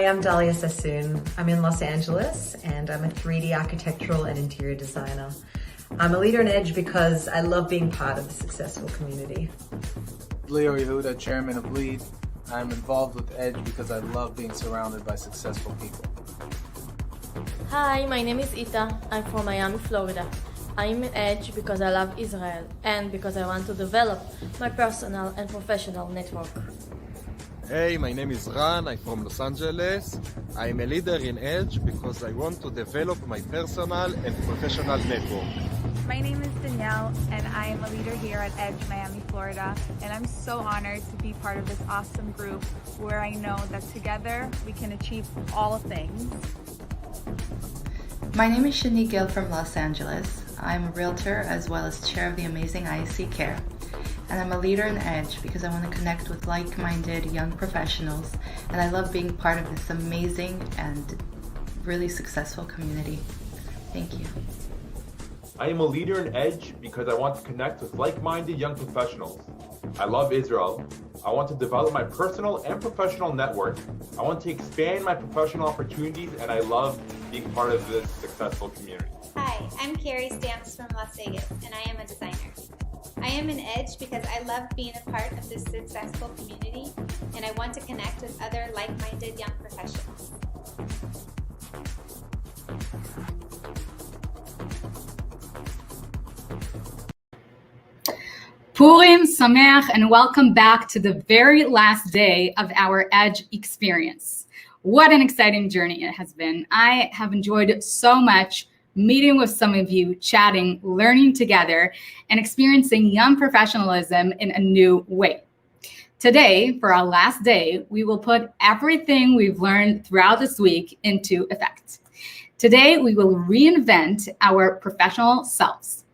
I'm Dahlia Sassoon. I'm in Los Angeles and I'm a 3D architectural and interior designer. I'm a leader in EDGE because I love being part of a successful community. Leo Yehuda, chairman of LEAD. I'm involved with EDGE because I love being surrounded by successful people. Hi, my name is Ita. I'm from Miami, Florida. I'm in EDGE because I love Israel and because I want to develop my personal and professional network. Hey, my name is Ran, I'm from Los Angeles. I'm a leader in EDGE because I want to develop my personal and professional network. My name is Danielle and I am a leader here at EDGE Miami, Florida, and I'm so honored to be part of this awesome group where I know that together we can achieve all things. My name is Shani Gill from Los Angeles. I'm a realtor as well as chair of the amazing ISC Care. And I'm a leader in EDGE because I want to connect with like-minded young professionals, and I love being part of this amazing and really successful community. Thank you. I am a leader in EDGE because I want to connect with like-minded young professionals. I love Israel. I want to develop my personal and professional network. I want to expand my professional opportunities, and I love being part of this successful community. Hi, I'm Carrie Stamps from Las Vegas, and I am a designer. I am in EDGE because I love being a part of this successful community, and I want to connect with other like-minded young professionals. Purim Sameach, and welcome back to the very last day of our EDGE experience. What an exciting journey it has been. I have enjoyed so much meeting with some of you, chatting, learning together, and experiencing young professionalism in a new way. Today, for our last day, we will put everything we've learned throughout this week into effect. Today, we will reinvent our professional selves.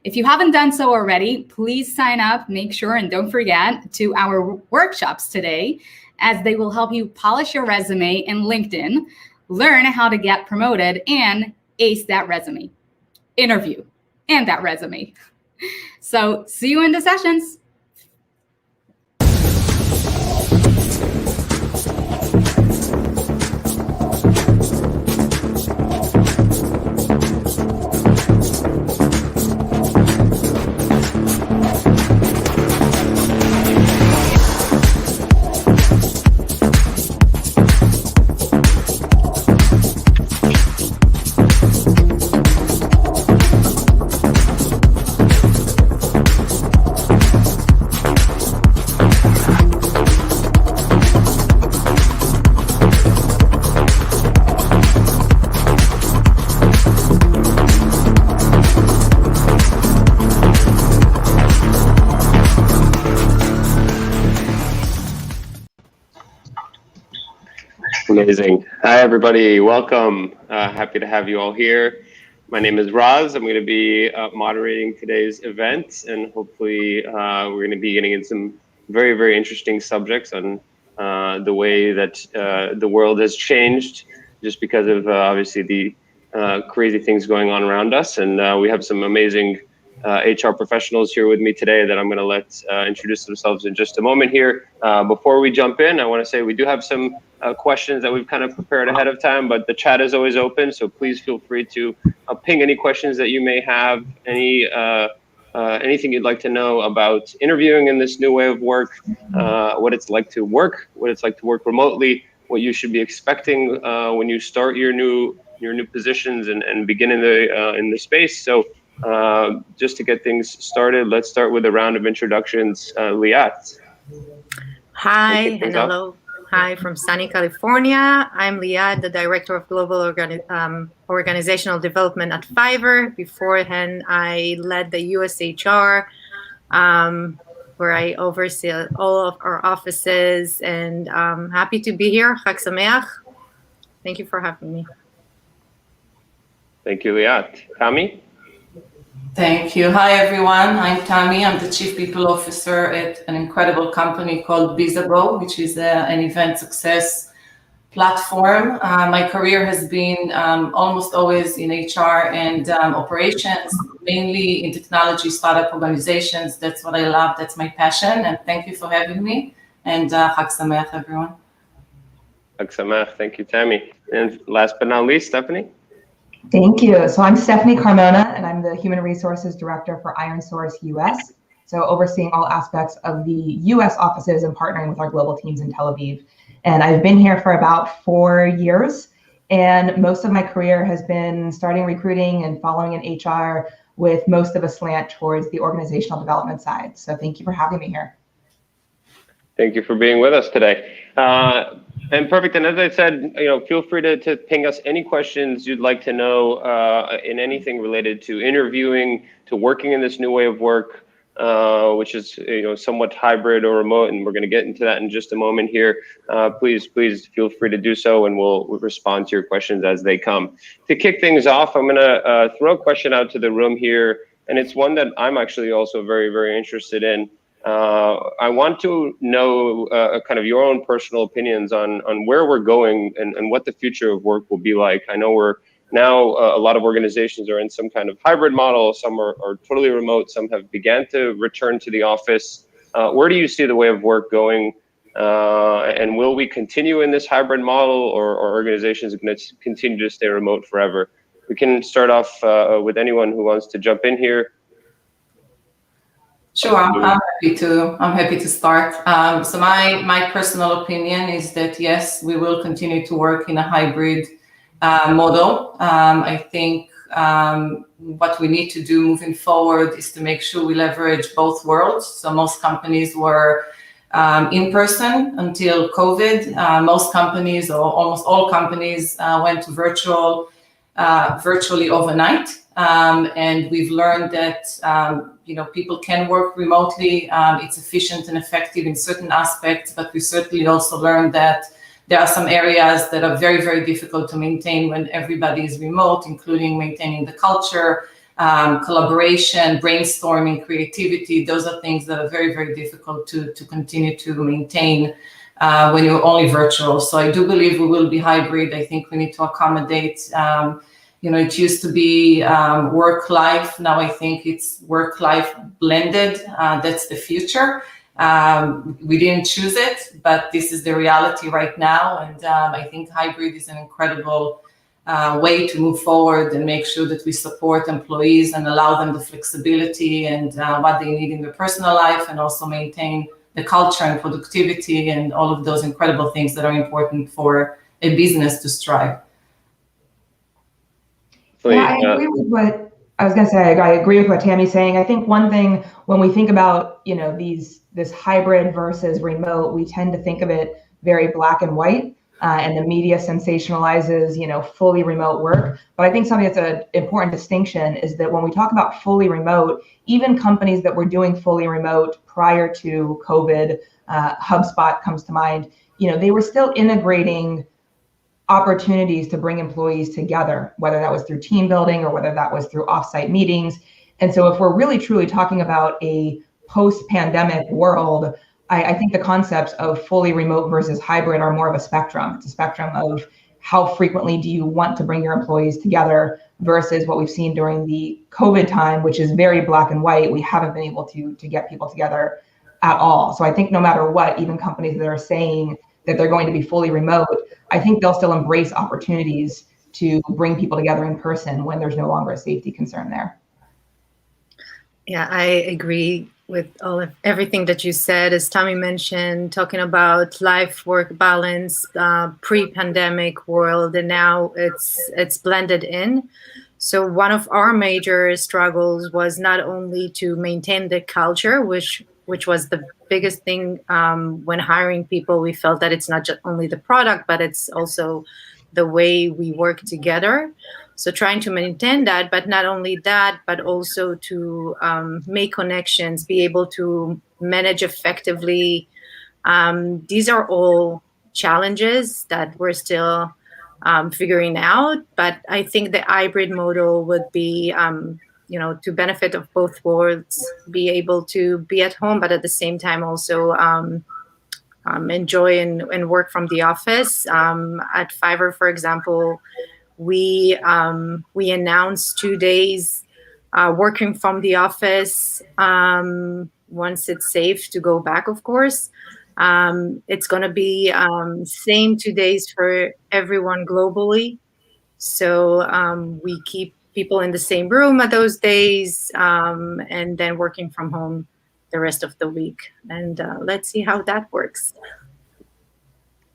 If you haven't done so already, please sign up, make sure, and don't forget to our workshops today, as they will help you polish your resume in LinkedIn, learn how to get promoted, and ace that resume, interview, and that resume. So see you in the sessions. Amazing. Hi, everybody. Welcome. Happy to have you all here. My name is Raz. I'm going to be moderating today's event, and hopefully we're going to be getting into some very, very interesting subjects on the way that the world has changed just because of obviously the crazy things going on around us. And we have some amazing HR professionals here with me today that I'm going to let introduce themselves in just a moment here. Before we jump in, I want to say we do have some questions that we've kind of prepared ahead of time, but the chat is always open, so please feel free to ping any questions that you may have, anything you'd like to know about interviewing in this new way of work, what it's like to work, remotely, what you should be expecting when you start your new positions and begin in the space. So just to get things started, let's start with a round of introductions. Liat. Hi and hello. Hi from sunny California. I'm Liad, the Director of Global Organizational Development at Fiverr. Beforehand, I led the US HR, where I oversee all of our offices, and I'm happy to be here. Chag Sameach. Thank you for having me. Thank you, Liat. Tami? Thank you. Hi, everyone. I'm Tami. I'm the Chief People Officer at an incredible company called Bizabo, which is an event success platform. My career has been almost always in HR and operations, mainly in technology startup organizations. That's what I love. That's my passion. And thank you for having me. And Chag Sameach, everyone. Thank you, Tammy. And last but not least, Stephanie. Thank you. So I'm Stephanie Carmona, and I'm the Human Resources Director for Iron Source US. So overseeing all aspects of the US offices and partnering with our global teams in Tel Aviv. And I've been here for about 4 years. And most of my career has been starting recruiting and following in HR, with most of a slant towards the organizational development side. So thank you for having me here. Thank you for being with us today. And perfect. And as I said, feel free to ping us any questions you'd like to know in anything related to interviewing, to working in this new way of work, which is somewhat hybrid or remote. And we're going to get into that in just a moment here. Please feel free to do so, and we'll respond to your questions as they come. To kick things off, I'm going to throw a question out to the room here, and it's one that I'm actually also very, very interested in. I want to know kind of your own personal opinions on where we're going and what the future of work will be like. I know we're now, a lot of organizations are in some kind of hybrid model. Some are totally remote. Some have began to return to the office. Where do you see the way of work going? And will we continue in this hybrid model, or are organizations going to continue to stay remote forever? We can start off with anyone who wants to jump in here. Sure, I'm happy to start. So my personal opinion is that yes, we will continue to work in a hybrid model. I think what we need to do moving forward is to make sure we leverage both worlds. So most companies were in person until COVID. Most companies, or almost all companies, went to virtually overnight. And we've learned that people can work remotely. It's efficient and effective in certain aspects, but we certainly also learned that there are some areas that are very, very difficult to maintain when everybody is remote, including maintaining the culture, collaboration, brainstorming, creativity. Those are things that are very, very difficult to continue to maintain when you're only virtual. So I do believe we will be hybrid. I think we need to accommodate it used to be work-life. Now I think it's work-life blended. That's the future. We didn't choose it, but this is the reality right now. And I think hybrid is an incredible way to move forward and make sure that we support employees and allow them the flexibility and what they need in their personal life, and also maintain the culture and productivity and all of those incredible things that are important for a business to strive. Yeah, I agree with what I was going to say. I agree with what Tammy's saying. I think one thing when we think about, this hybrid versus remote, we tend to think of it very black and white, and the media sensationalizes, fully remote work. But I think something that's an important distinction is that when we talk about fully remote, even companies that were doing fully remote prior to COVID, HubSpot comes to mind, they were still integrating opportunities to bring employees together, whether that was through team building or whether that was through offsite meetings. And so if we're really truly talking about a post-pandemic world, I think the concepts of fully remote versus hybrid are more of a spectrum. It's a spectrum of how frequently do you want to bring your employees together versus what we've seen during the COVID time, which is very black and white. We haven't been able to get people together at all. So I think no matter what, even companies that are saying that they're going to be fully remote, I think they'll still embrace opportunities to bring people together in person when there's no longer a safety concern there. Yeah, I agree with everything that you said. As Tammy mentioned, talking about life-work balance, pre-pandemic world, and now it's blended in. So one of our major struggles was not only to maintain the culture, which was the biggest thing when hiring people. We felt that it's not just only the product, but it's also the way we work together. So trying to maintain that, but not only that, but also to make connections, be able to manage effectively. These are all challenges that we're still figuring out. But I think the hybrid model would be to benefit of both worlds, be able to be at home, but at the same time also enjoy and work from the office. At Fiverr, for example, we announced 2 days working from the office once it's safe to go back, of course. It's going to be same 2 days for everyone globally. So we keep people in the same room at those days, and then working from home the rest of the week. And let's see how that works.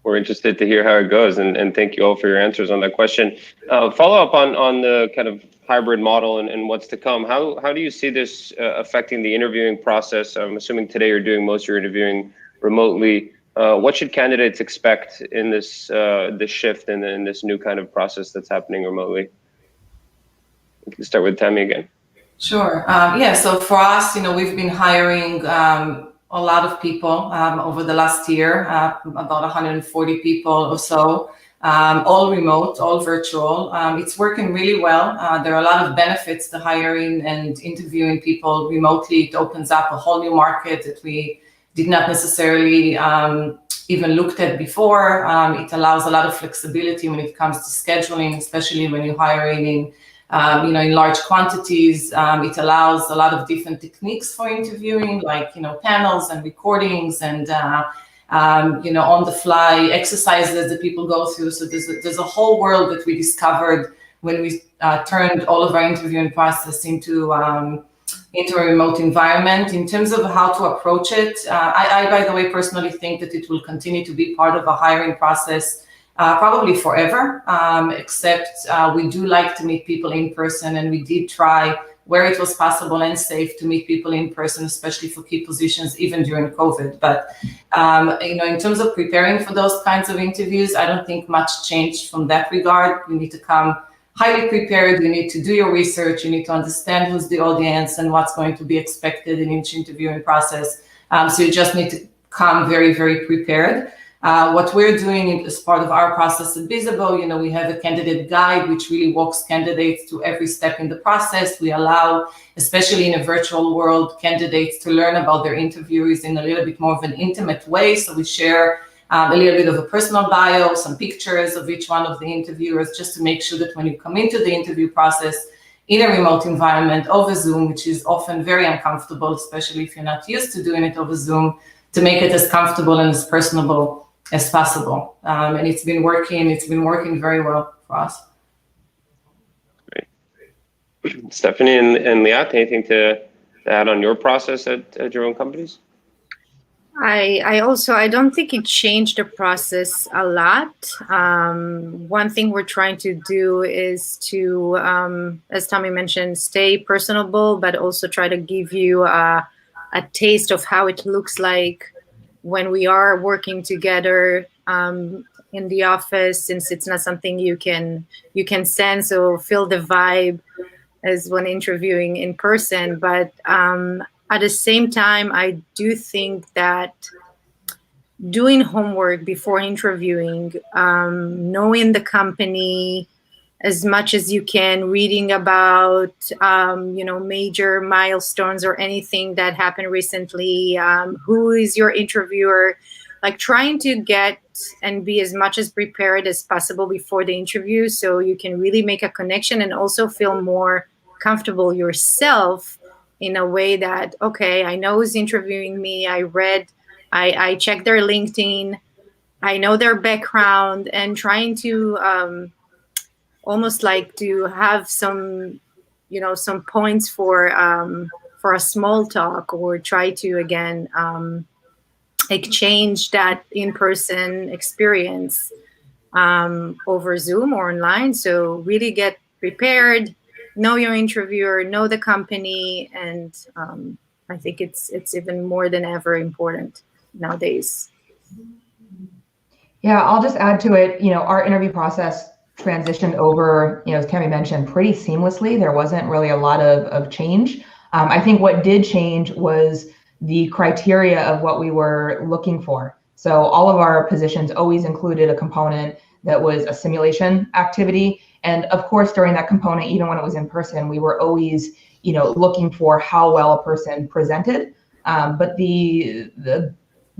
We're interested to hear how it goes, and thank you all for your answers on that question. Follow up on the kind of hybrid model and what's to come. How do you see this affecting the interviewing process? I'm assuming today you're doing most of your interviewing remotely. What should candidates expect in this shift and in this new kind of process that's happening remotely? We can start with Tammy again. Sure. Yeah. So for us, we've been hiring a lot of people over the last year, about 140 people or so, all remote, all virtual. It's working really well. There are a lot of benefits to hiring and interviewing people remotely. It opens up a whole new market that we did not necessarily even looked at before. It allows a lot of flexibility when it comes to scheduling, especially when you're hiring in large quantities. It allows a lot of different techniques for interviewing, like panels and recordings and on the fly exercises that people go through. So there's a whole world that we discovered when we turned all of our interviewing process into a remote environment. In terms of how to approach it, I by the way personally think that it will continue to be part of a hiring process probably forever, except we do like to meet people in person, and we did try where it was possible and safe to meet people in person, especially for key positions, even during COVID. But in terms of preparing for those kinds of interviews, I don't think much changed from that regard. You need to come highly prepared. You need to do your research. You need to understand who's the audience and what's going to be expected in each interviewing process. So you just need to come very, very prepared. What we're doing as part of our process at Visible, we have a candidate guide which really walks candidates through every step in the process. We allow, especially in a virtual world, candidates to learn about their interviewees in a little bit more of an intimate way. So we share a little bit of a personal bio, some pictures of each one of the interviewers, just to make sure that when you come into the interview process in a remote environment over Zoom, which is often very uncomfortable, especially if you're not used to doing it over Zoom, to make it as comfortable and as personable as possible. And it's been working very well for us. Great. Stephanie and Liat, anything to add on your process at your own companies? I don't think it changed the process a lot. One thing we're trying to do is to, as Tommy mentioned, stay personable, but also try to give you a taste of how it looks like when we are working together in the office, since it's not something you can sense or feel the vibe as when interviewing in person. But at the same time, I do think that doing homework before interviewing, knowing the company as much as you can, reading about major milestones or anything that happened recently, who is your interviewer, like trying to get and be as much as prepared as possible before the interview, so you can really make a connection and also feel more comfortable yourself in a way that, okay, I know who's interviewing me, I checked their LinkedIn, I know their background, and trying to almost like to have some points for a small talk, or try to again exchange that in-person experience over Zoom or online. So really get prepared, know your interviewer, know the company, and I think it's even more than ever important nowadays. Yeah, I'll just add to it. Our interview process transitioned over, as Tammy mentioned, pretty seamlessly. There wasn't really a lot of change. I think what did change was the criteria of what we were looking for. So all of our positions always included a component that was a simulation activity. And of course, during that component, even when it was in person, we were always, looking for how well a person presented. But the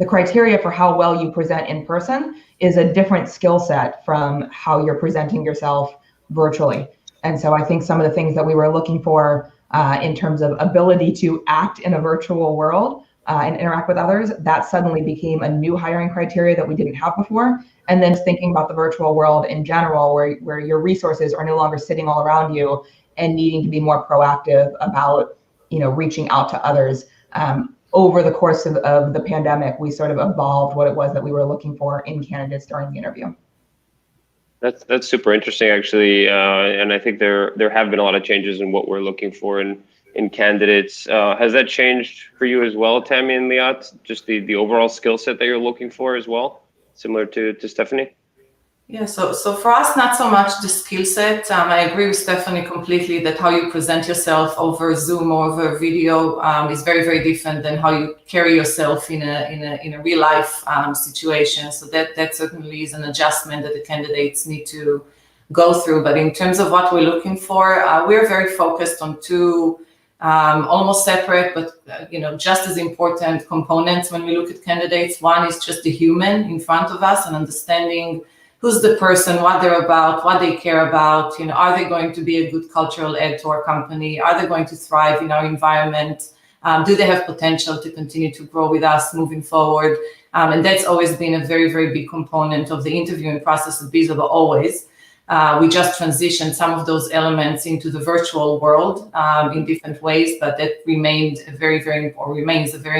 criteria for how well you present in person is a different skill set from how you're presenting yourself virtually. And so I think some of the things that we were looking for in terms of ability to act in a virtual world and interact with others, that suddenly became a new hiring criteria that we didn't have before. And then thinking about the virtual world in general, where your resources are no longer sitting all around you and needing to be more proactive about, reaching out to others. Over the course of the pandemic, we sort of evolved what it was that we were looking for in candidates during the interview. That's super interesting, actually, and I think there have been a lot of changes in what we're looking for in candidates. Has that changed for you as well, Tammy and Liat? Just the overall skill set that you're looking for as well, similar to Stephanie? Yeah, so for us, not so much the skill set. I agree with Stephanie completely that how you present yourself over Zoom or over video is very, very different than how you carry yourself in a real life situation. So that certainly is an adjustment that the candidates need to go through. But in terms of what we're looking for, we're very focused on two almost separate, but just as important components when we look at candidates. One is just the human in front of us and understanding who's the person, what they're about, what they care about. Are they going to be a good cultural add to our company? Are they going to thrive in our environment? Do they have potential to continue to grow with us moving forward? And that's always been a very, very big component of the interviewing process at Bizabo, always. We just transitioned some of those elements into the virtual world in different ways, but that remains a very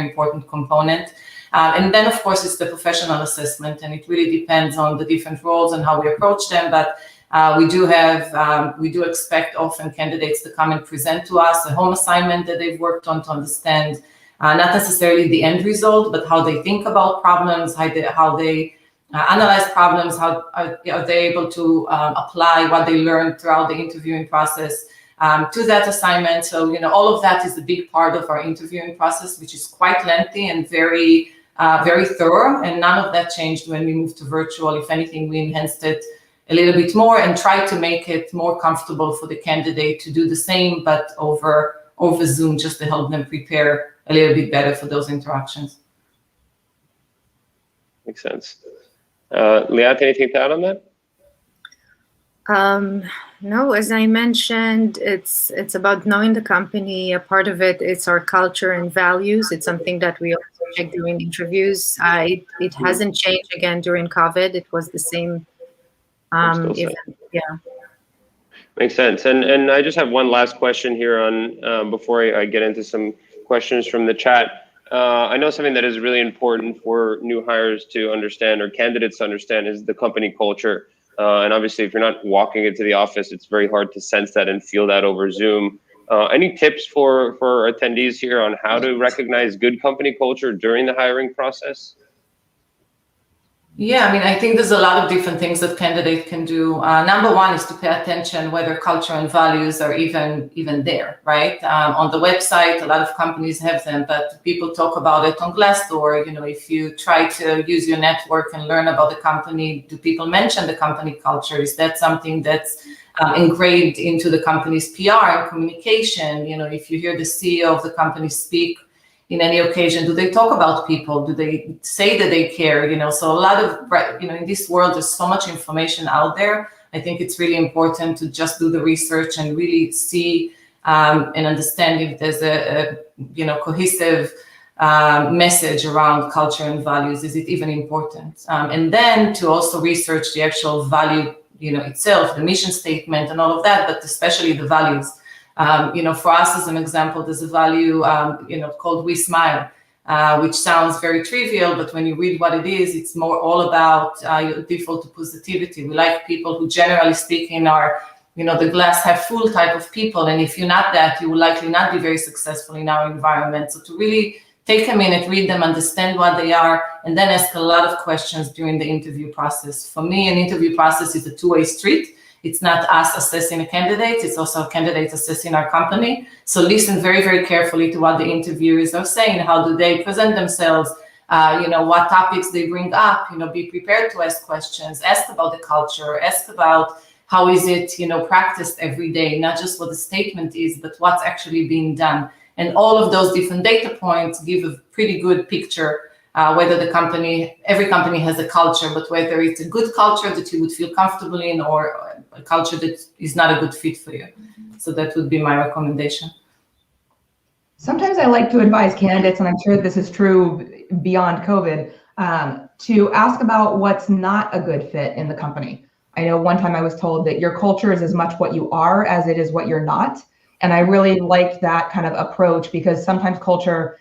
important component. And then, of course, it's the professional assessment, and it really depends on the different roles and how we approach them. But we do expect often candidates to come and present to us a home assignment that they've worked on to understand not necessarily the end result, but how they think about problems, how they analyze problems, how are they able to apply what they learned throughout the interviewing process to that assignment. So, all of that is a big part of our interviewing process, which is quite lengthy and very thorough, and none of that changed when we moved to virtual. If anything, we enhanced it a little bit more and tried to make it more comfortable for the candidate to do the same, but over Zoom, just to help them prepare a little bit better for those interactions. Makes sense. Liat, anything to add on that? No, as I mentioned, it's about knowing the company. A part of it is our culture and values. It's something that we also check during interviews. It hasn't changed again during COVID. It was the same. Yeah. Makes sense. And I just have one last question here on before I get into some questions from the chat. I know something that is really important for new hires to understand, or candidates to understand, is the company culture. And obviously, if you're not walking into the office, it's very hard to sense that and feel that over Zoom. Any tips for attendees here on how to recognize good company culture during the hiring process? Yeah, I think there's a lot of different things that candidates can do. Number one is to pay attention whether culture and values are even there, right? On the website, a lot of companies have them, but people talk about it on Glassdoor. If you try to use your network and learn about the company, do people mention the company culture? Is that something that's engraved into the company's PR and communication? If you hear the CEO of the company speak in any occasion, do they talk about people? Do they say that they care? So a lot of, in this world, there's so much information out there. I think it's really important to just do the research and really see and understand if there's a cohesive message around culture and values. Is it even important? And then to also research the actual value, itself, the mission statement and all of that, but especially the values. For us, as an example, there's a value, called We Smile, which sounds very trivial, but when you read what it is, it's more all about your default to positivity. We like people who, generally speaking, are, the glass half full type of people. And if you're not that, you will likely not be very successful in our environment. So to really take a minute, read them, understand what they are, and then ask a lot of questions during the interview process. For me, an interview process is a two-way street. It's not us assessing a candidate, it's also a candidate assessing our company. So listen very, very carefully to what the interviewers are saying. How do they present themselves? What topics they bring up, be prepared to ask questions, ask about the culture, ask about how is it, practiced every day, not just what the statement is, but what's actually being done. And all of those different data points give a pretty good picture whether every company has a culture, but whether it's a good culture that you would feel comfortable in or a culture that is not a good fit for you. So that would be my recommendation. Sometimes I like to advise candidates, and I'm sure this is true beyond COVID, to ask about what's not a good fit in the company. I know one time I was told that your culture is as much what you are as it is what you're not. And I really liked that kind of approach, because sometimes culture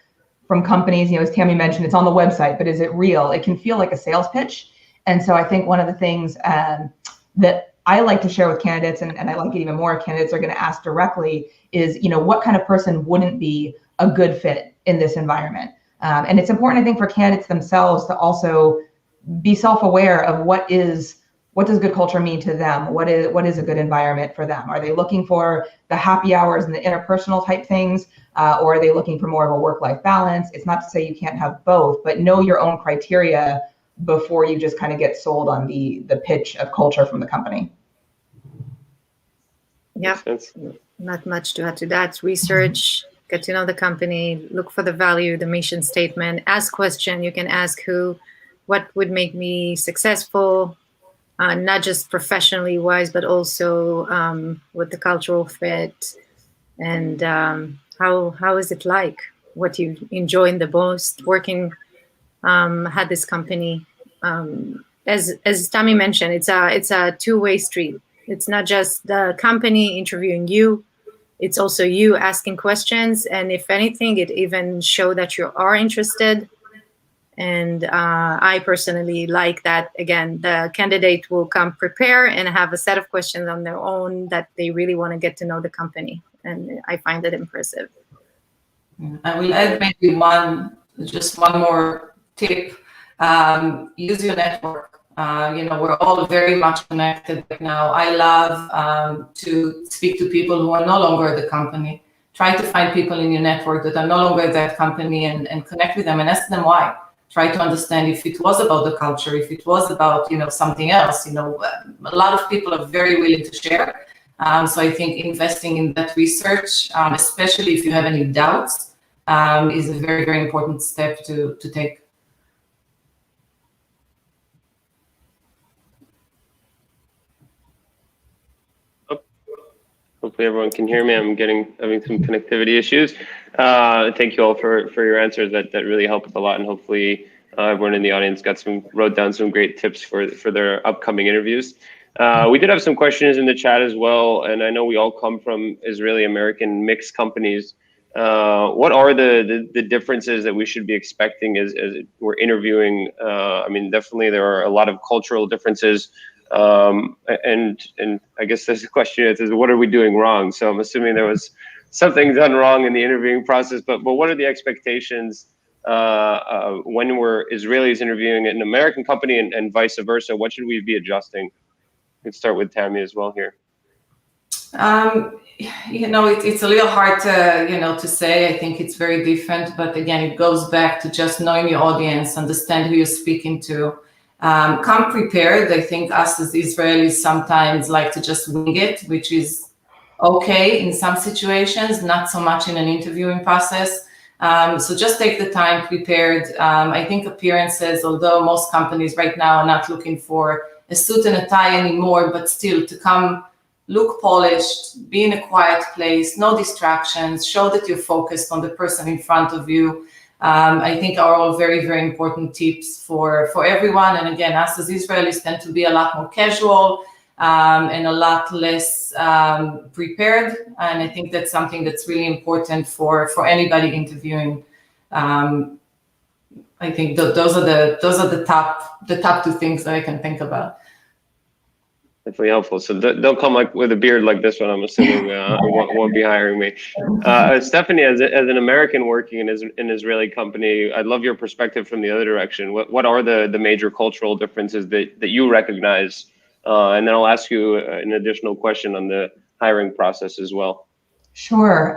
from companies, as Tammy mentioned, it's on the website, but is it real? It can feel like a sales pitch. And so I think one of the things that I like to share with candidates, and I like it even more if candidates are going to ask directly, is, what kind of person wouldn't be a good fit in this environment? And it's important, I think, for candidates themselves to also be self-aware of what does good culture mean to them? What is a good environment for them? Are they looking for the happy hours and the interpersonal type things? Or are they looking for more of a work-life balance? It's not to say you can't have both, but know your own criteria before you just kind of get sold on the pitch of culture from the company. Yeah, not much to add to that. Research, get to know the company, look for the value, the mission statement, ask questions. You can ask what would make me successful, not just professionally wise, but also with the cultural fit, and how is it like? What you enjoy the most working at this company? As Tammy mentioned, it's a two-way street. It's not just the company interviewing you, it's also you asking questions. And if anything, it even shows that you are interested. And I personally like that, again, the candidate will come prepare and have a set of questions on their own that they really want to get to know the company. And I find it impressive. I will add maybe just one more tip. Use your network. We're all very much connected right now. I love to speak to people who are no longer at the company. Try to find people in your network that are no longer at that company and connect with them and ask them why. Try to understand if it was about the culture, if it was about, something else. A lot of people are very willing to share. So I think investing in that research, especially if you have any doubts, is a very, very important step to take. Hopefully everyone can hear me. I'm having some connectivity issues. Thank you all for your answers. That really helped a lot, and hopefully everyone in the audience wrote down some great tips for their upcoming interviews. We did have some questions in the chat as well, and I know we all come from Israeli American mixed companies. What are the differences that we should be expecting as we're interviewing? Definitely there are a lot of cultural differences. And I guess there's a question that says, what are we doing wrong? So I'm assuming there was something done wrong in the interviewing process, but what are the expectations when we're Israelis interviewing an American company and vice versa? What should we be adjusting? We can start with Tammy as well here. It's a little hard to say. I think it's very different, but again, it goes back to just knowing your audience, understand who you're speaking to. Come prepared. I think us as Israelis sometimes like to just wing it, which is okay in some situations, not so much in an interviewing process. So just take the time prepared. I think appearances, although most companies right now are not looking for a suit and a tie anymore, but still to come look polished, be in a quiet place, no distractions, show that you're focused on the person in front of you. I think are all very, very important tips for everyone. And again, us as Israelis tend to be a lot more casual and a lot less prepared. And I think that's something that's really important for anybody interviewing. I think those are the top two things that I can think about. Definitely helpful. So don't come with a beard like this one. I'm assuming won't be hiring me. Stephanie, as an American working in an Israeli company, I'd love your perspective from the other direction. What are the major cultural differences that you recognize? And then I'll ask you an additional question on the hiring process as well. Sure.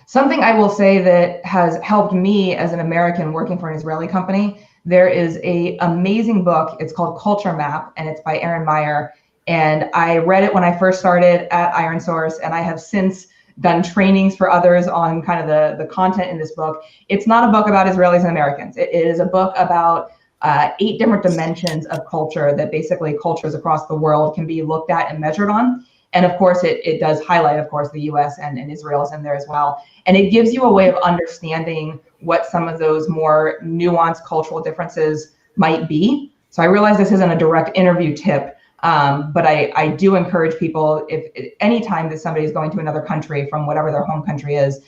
Something I will say that has helped me as an American working for an Israeli company, there is an amazing book. It's called Culture Map, and it's by Aaron Meyer. And I read it when I first started at IronSource, and I have since done trainings for others on kind of the content in this book. It's not a book about Israelis and Americans. It is a book about 8 different dimensions of culture that basically cultures across the world can be looked at and measured on. And of course, it does highlight, of course, the US and Israel is in there as well. And it gives you a way of understanding what some of those more nuanced cultural differences might be. So I realize this isn't a direct interview tip, but I do encourage people, if anytime that somebody is going to another country from whatever their home country is,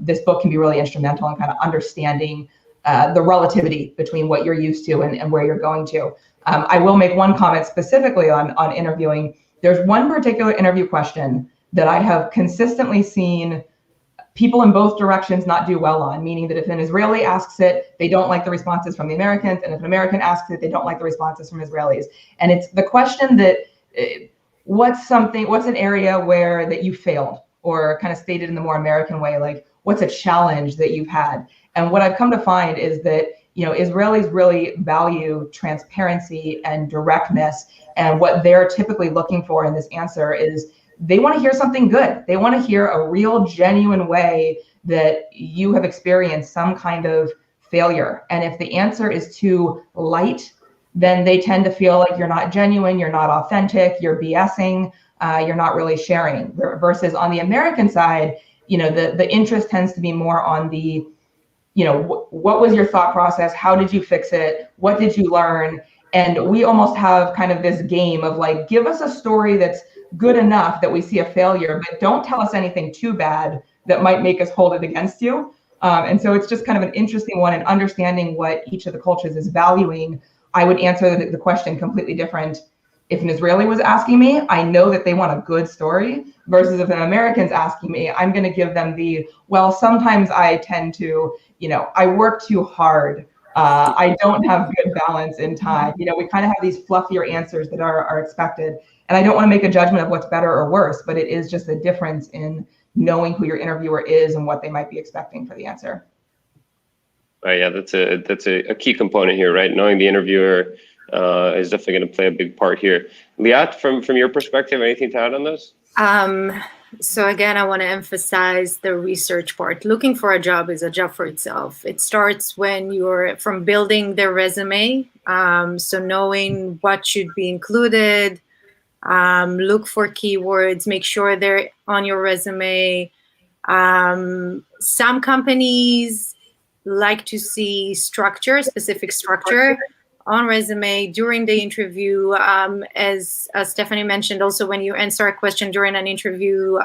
this book can be really instrumental in kind of understanding the relativity between what you're used to and where you're going to. I will make one comment specifically on interviewing. There's one particular interview question that I have consistently seen people in both directions not do well on, meaning that if an Israeli asks it, they don't like the responses from the Americans, and if an American asks it, they don't like the responses from Israelis. And it's the question that, what's an area where that you failed, or kind of stated in the more American way, like what's a challenge that you've had? And what I've come to find is that, you know, Israelis really value transparency and directness, and what they're typically looking for in this answer is they want to hear something good. They want to hear a real, genuine way that you have experienced some kind of failure. And if the answer is too light, then they tend to feel like you're not genuine, you're not authentic, you're BSing, you're not really sharing. Versus on the American side, you know, the interest tends to be more on the, you know, what was your thought process? How did you fix it? What did you learn? And we almost have kind of this game of like, give us a story that's good enough that we see a failure, but don't tell us anything too bad that might make us hold it against you. And so it's just kind of an interesting one, and understanding what each of the cultures is valuing. I would answer the question completely different. If an Israeli was asking me, I know that they want a good story, versus if an American's asking me, I'm going to give them the, well, sometimes I tend to, you know, I work too hard. I don't have good balance in time. You know, we kind of have these fluffier answers that are expected. And I don't want to make a judgment of what's better or worse, but it is just a difference in knowing who your interviewer is and what they might be expecting for the answer. Right, yeah, that's a key component here, right? Knowing the interviewer is definitely going to play a big part here. Liat, from your perspective, anything to add on this? So again, I want to emphasize the research part. Looking for a job is a job for itself. It starts when you're from building their resume. So knowing what should be included, look for keywords, make sure they're on your resume. Some companies like to see structure, specific structure on resume during the interview. As Stephanie mentioned, also when you answer a question during an interview,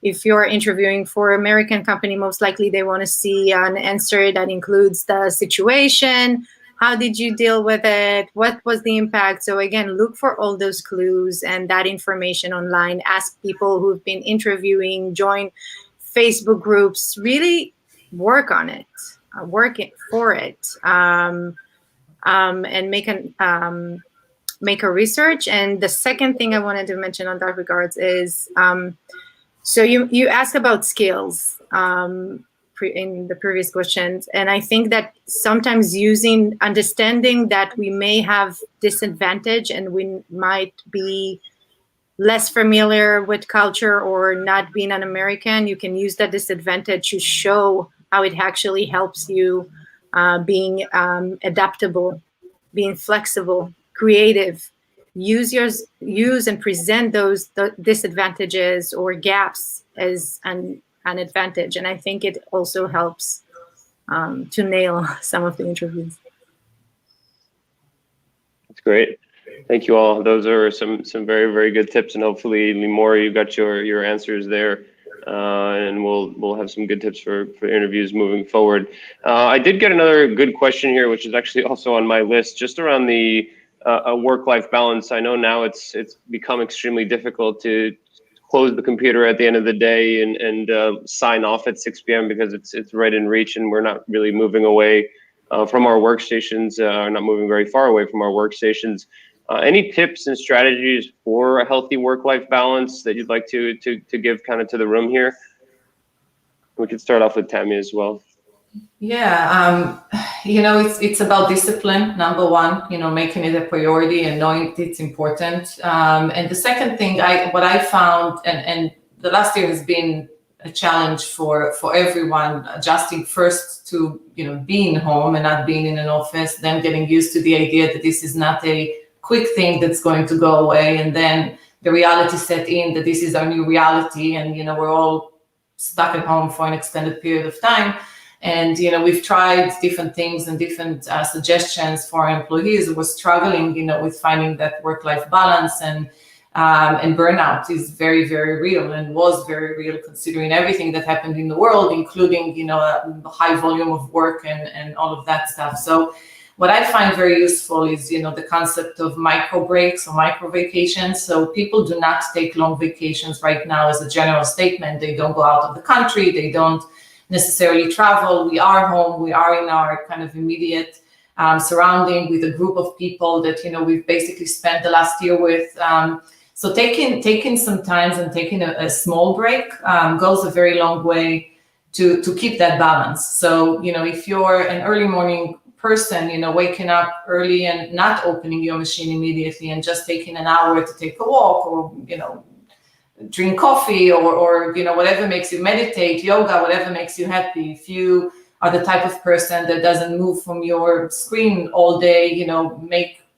if you're interviewing for an American company, most likely they want to see an answer that includes the situation. How did you deal with it? What was the impact? So again, look for all those clues and that information online. Ask people who've been interviewing, join Facebook groups, really work on it, work for it. And make a research. And the second thing I wanted to mention on that regards is, so you asked about skills in the previous questions, and I think that sometimes understanding that we may have disadvantage and we might be less familiar with culture or not being an American, you can use that disadvantage to show how it actually helps you being adaptable, being flexible, creative. Use and present those disadvantages or gaps as an advantage. And I think it also helps to nail some of the interviews. That's great. Thank you all. Those are some very, very good tips, and hopefully, Limor, you got your answers there. And we'll have some good tips for interviews moving forward. I did get another good question here, which is actually also on my list, just around the work-life balance. I know now it's become extremely difficult to close the computer at the end of the day and sign off at 6 p.m. because it's right in reach, and we're not really moving away from our workstations, not moving very far away from our workstations. Any tips and strategies for a healthy work-life balance that you'd like to give kind of to the room here? We could start off with Tammy as well. Yeah, it's about discipline, number one, making it a priority and knowing it's important. And the second thing, what I found, and the last year has been a challenge for everyone, adjusting first to, being home and not being in an office, then getting used to the idea that this is not a quick thing that's going to go away, and then the reality set in that this is our new reality, and we're all stuck at home for an extended period of time. And we've tried different things and different suggestions for our employees who were struggling, with finding that work-life balance, and burnout is very, very real, and was very real considering everything that happened in the world, including a high volume of work and all of that stuff. So what I find very useful is the concept of micro breaks or micro vacations. So people do not take long vacations right now as a general statement. They don't go out of the country. They don't necessarily travel. We are home. We are in our kind of immediate surrounding with a group of people that we've basically spent the last year with. So taking some time and taking a small break goes a very long way to keep that balance. So if you're an early morning person, waking up early and not opening your machine immediately and just taking an hour to take a walk, or drink coffee, or whatever makes you meditate, yoga, whatever makes you happy. If you are the type of person that doesn't move from your screen all day,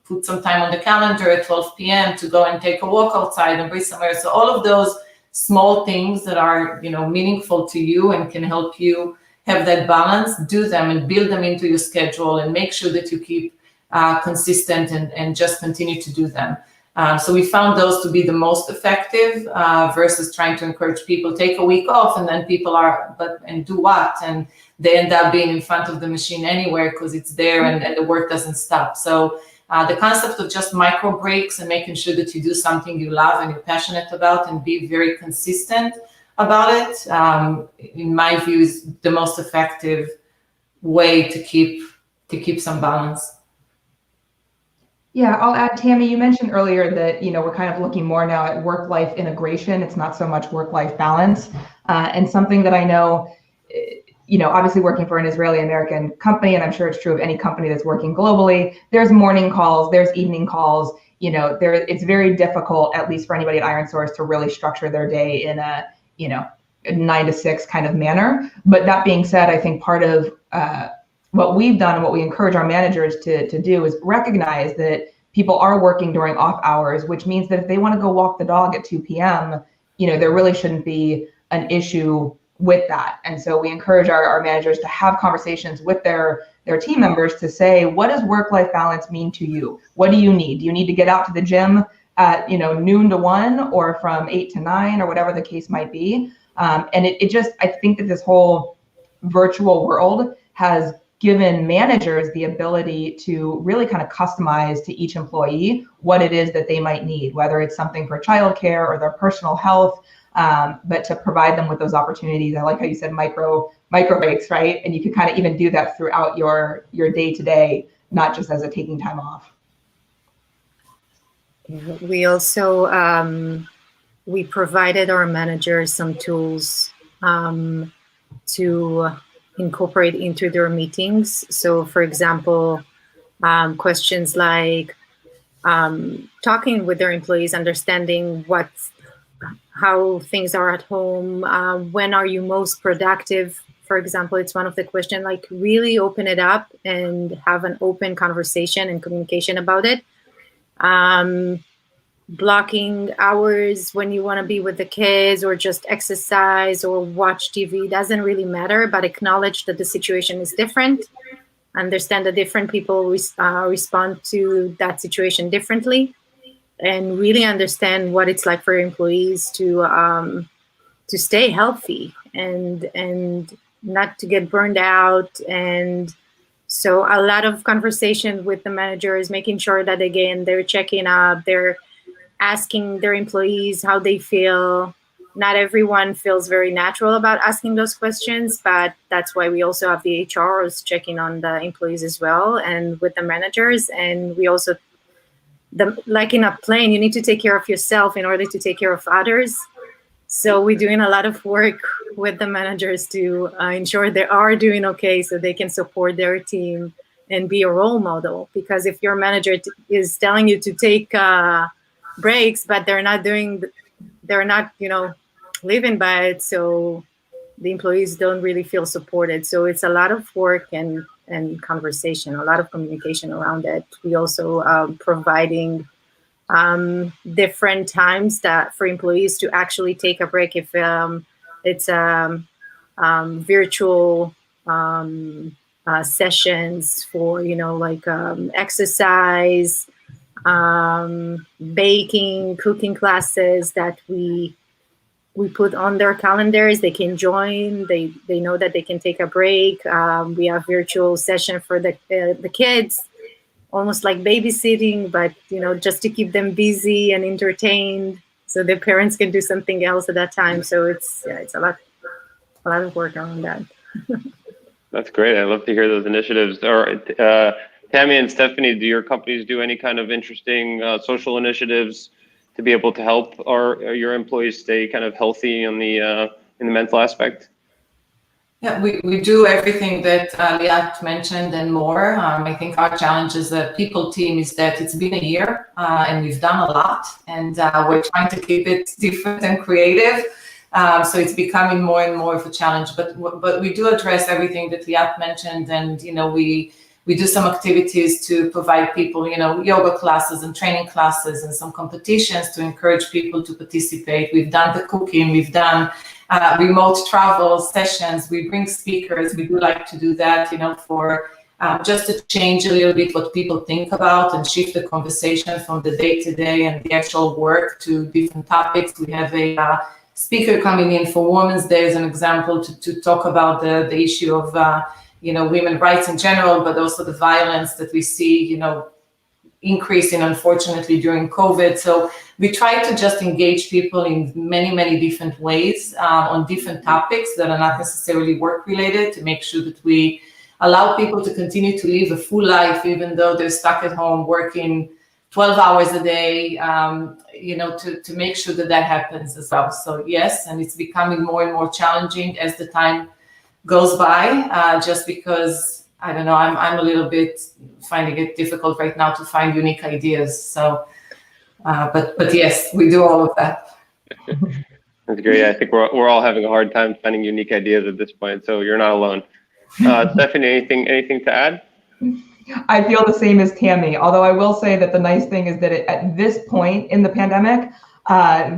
put some time on the calendar at 12 p.m. to go and take a walk outside and breathe somewhere. So all of those small things that are meaningful to you and can help you have that balance, do them and build them into your schedule, and make sure that you keep consistent and just continue to do them. So we found those to be the most effective versus trying to encourage people take a week off, and then people and do what? And they end up being in front of the machine anywhere because it's there, and the work doesn't stop. So the concept of just micro breaks and making sure that you do something you love and you're passionate about and be very consistent about it, in my view, is the most effective way to keep some balance. Yeah, I'll add, Tammy, you mentioned earlier that, we're kind of looking more now at work-life integration. It's not so much work-life balance. And something that I know, obviously working for an Israeli-American company, and I'm sure it's true of any company that's working globally, there's morning calls, there's evening calls, it's very difficult, at least for anybody at ironSource, to really structure their day in a 9 to 6 kind of manner. But that being said, I think part of what we've done and what we encourage our managers to do is recognize that people are working during off hours, which means that if they want to go walk the dog at 2 p.m., there really shouldn't be an issue with that. And so we encourage our managers to have conversations with their team members to say, what does work-life balance mean to you? What do you need? Do you need to get out to the gym at noon to 1, or from 8 to 9, or whatever the case might be? And I think that this whole virtual world has given managers the ability to really kind of customize to each employee what it is that they might need, whether it's something for childcare or their personal health, but to provide them with those opportunities. I like how you said micro breaks, right? And you can kind of even do that throughout your day-to-day, not just as a taking time off. We also we provided our managers some tools to incorporate into their meetings. So, for example, questions like talking with their employees, understanding how things are at home, when are you most productive? For example, it's one of the questions, like really open it up and have an open conversation and communication about it. Blocking hours when you want to be with the kids or just exercise or watch TV doesn't really matter, but acknowledge that the situation is different. Understand that different people respond to that situation differently, and really understand what it's like for employees to stay healthy and not to get burned out. And so a lot of conversations with the managers, making sure that, again, they're checking up, they're asking their employees how they feel. Not everyone feels very natural about asking those questions, but that's why we also have the HRs checking on the employees as well, and with the managers. And we also, like in a plane, you need to take care of yourself in order to take care of others. So we're doing a lot of work with the managers to ensure they are doing okay, so they can support their team and be a role model. Because if your manager is telling you to take breaks, but they're not, living by it, so the employees don't really feel supported. So it's a lot of work and conversation, a lot of communication around it. We also providing different times that for employees to actually take a break if it's virtual sessions for, like exercise, baking, cooking classes that we put on their calendars. They can join. They know that they can take a break. We have virtual session for the kids, almost like babysitting, but just to keep them busy and entertained, so their parents can do something else at that time. So it's a lot of work around that. That's great. I love to hear those initiatives. Or Tammy and Stephanie, do your companies do any kind of interesting social initiatives to be able to help your employees stay kind of healthy in the mental aspect? Yeah, we do everything that Liat mentioned and more. I think our challenge as a people team is that it's been a year and we've done a lot, and we're trying to keep it different and creative. So it's becoming more and more of a challenge. But we do address everything that Liat mentioned, and we do some activities to provide people, yoga classes and training classes and some competitions to encourage people to participate. We've done the cooking, we've done remote travel sessions, we bring speakers. We do like to do that, for just to change a little bit what people think about and shift the conversation from the day-to-day and the actual work to different topics. We have a speaker coming in for Women's Day as an example to talk about the issue of women's rights in general, but also the violence that we see, increasing, unfortunately, during COVID. So we try to just engage people in many, many different ways on different topics that are not necessarily work-related, to make sure that we allow people to continue to live a full life, even though they're stuck at home working 12 hours a day, to make sure that happens as well. So yes, and it's becoming more and more challenging as the time goes by, just because, I don't know, I'm a little bit finding it difficult right now to find unique ideas. So, but yes, we do all of that. That's great. I think we're all having a hard time finding unique ideas at this point, so you're not alone. Stephanie, anything to add? I feel the same as Tammy, although I will say that the nice thing is that at this point in the pandemic,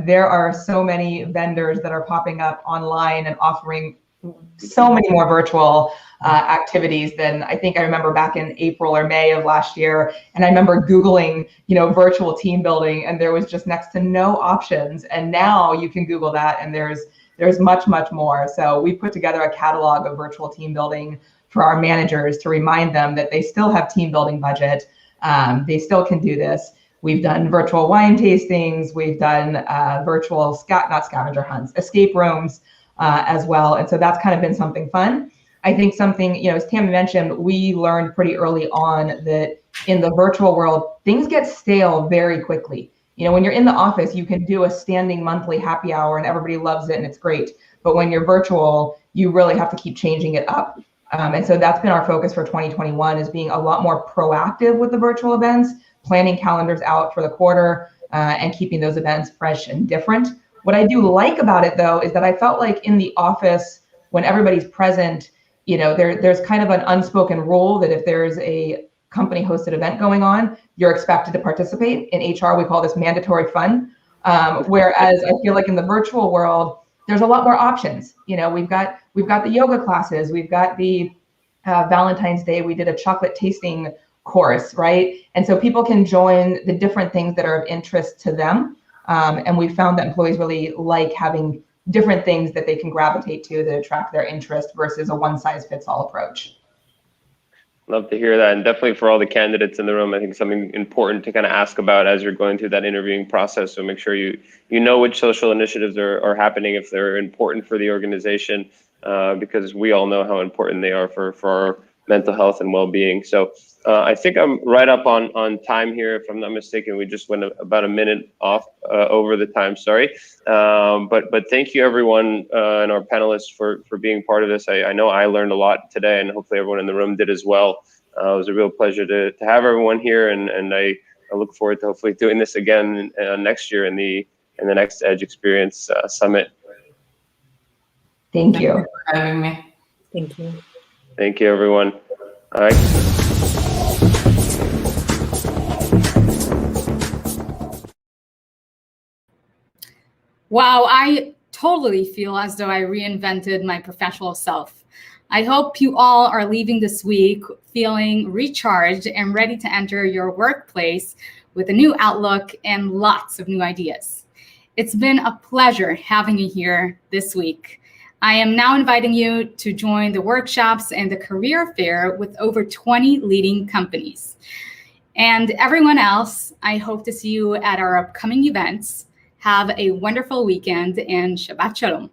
there are so many vendors that are popping up online and offering so many more virtual activities than I think I remember back in April or May of last year. And I remember Googling, virtual team building, and there was just next to no options. And now you can Google that, and there's much, much more. So we put together a catalog of virtual team building for our managers to remind them that they still have team building budget. They still can do this. We've done virtual wine tastings. We've done virtual, not scavenger hunts, escape rooms as well. And so that's kind of been something fun. I think something, as Tammy mentioned, we learned pretty early on that in the virtual world, things get stale very quickly. When you're in the office, you can do a standing monthly happy hour and everybody loves it and it's great. But when you're virtual, you really have to keep changing it up. And so that's been our focus for 2021, is being a lot more proactive with the virtual events, planning calendars out for the quarter, and keeping those events fresh and different. What I do like about it, though, is that I felt like in the office, when everybody's present, there's kind of an unspoken rule that if there's a company hosted event going on, you're expected to participate. In HR, we call this mandatory fun. Whereas I feel like in the virtual world, there's a lot more options. We've got the yoga classes, we've got the Valentine's Day, we did a chocolate tasting course, right? And so people can join the different things that are of interest to them. And we found that employees really like having different things that they can gravitate to that attract their interest versus a one-size-fits-all approach. Love to hear that. And definitely for all the candidates in the room, I think something important to kind of ask about as you're going through that interviewing process. So make sure you know which social initiatives are happening, if they're important for the organization, because we all know how important they are for our mental health and well-being. So I think I'm right up on time here, if I'm not mistaken. We just went about a minute off over the time, sorry. But thank you everyone and our panelists for being part of this. I know I learned a lot today, and hopefully everyone in the room did as well. It was a real pleasure to have everyone here, and I look forward to hopefully doing this again next year in the next Edge Experience Summit. Thank you for having me. Thank you. Thank you, everyone. All right. Wow, I totally feel as though I reinvented my professional self. I hope you all are leaving this week feeling recharged and ready to enter your workplace with a new outlook and lots of new ideas. It's been a pleasure having you here this week. I am now inviting you to join the workshops and the career fair with over 20 leading companies. And everyone else, I hope to see you at our upcoming events. Have a wonderful weekend and Shabbat Shalom.